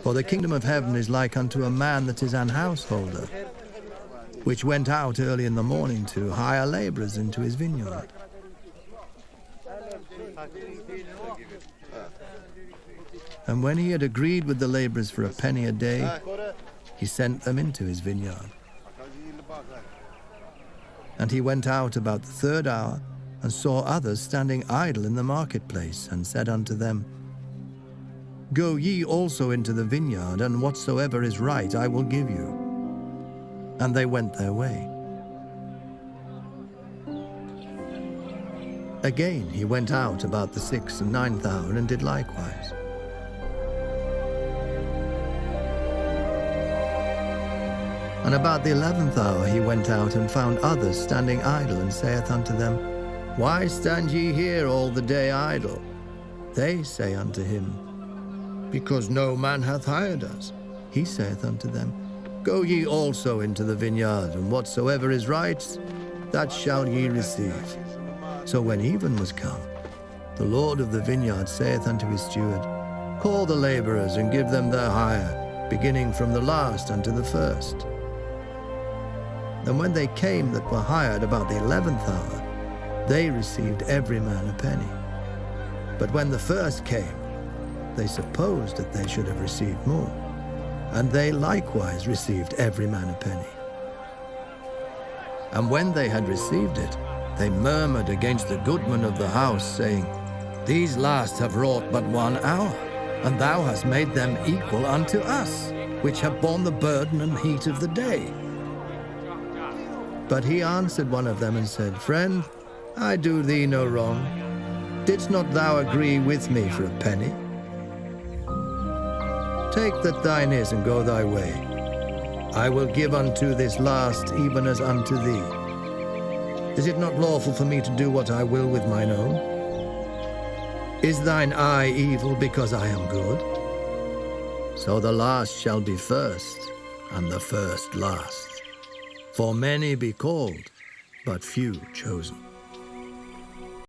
For the kingdom of heaven is like unto a man that is an householder, which went out early in the morning to hire laborers into his vineyard. And when he had agreed with the laborers for a penny a day, he sent them into his vineyard. And he went out about the third hour, and saw others standing idle in the marketplace, and said unto them, Go ye also into the vineyard, and whatsoever is right I will give you. And they went their way. Again he went out about the 6th and 9th hour, and did likewise. And about the 11th hour he went out, and found others standing idle, and saith unto them, Why stand ye here all the day idle? They say unto him, Because no man hath hired us. He saith unto them, Go ye also into the vineyard, and whatsoever is right, that shall ye receive. So when even was come, the Lord of the vineyard saith unto his steward, Call the laborers, and give them their hire, beginning from the last unto the first. And when they came that were hired about the 11th hour, they received every man a penny. But when the first came, they supposed that they should have received more, and they likewise received every man a penny. And when they had received it, they murmured against the goodman of the house, saying, These last have wrought but 1 hour, and thou hast made them equal unto us, which have borne the burden and heat of the day. But he answered one of them and said, Friend, I do thee no wrong. Didst not thou agree with me for a penny? Take that thine is, and go thy way. I will give unto this last even as unto thee. Is it not lawful for me to do what I will with mine own? Is thine eye evil because I am good? So the last shall be first, and the first last. For many be called, but few chosen.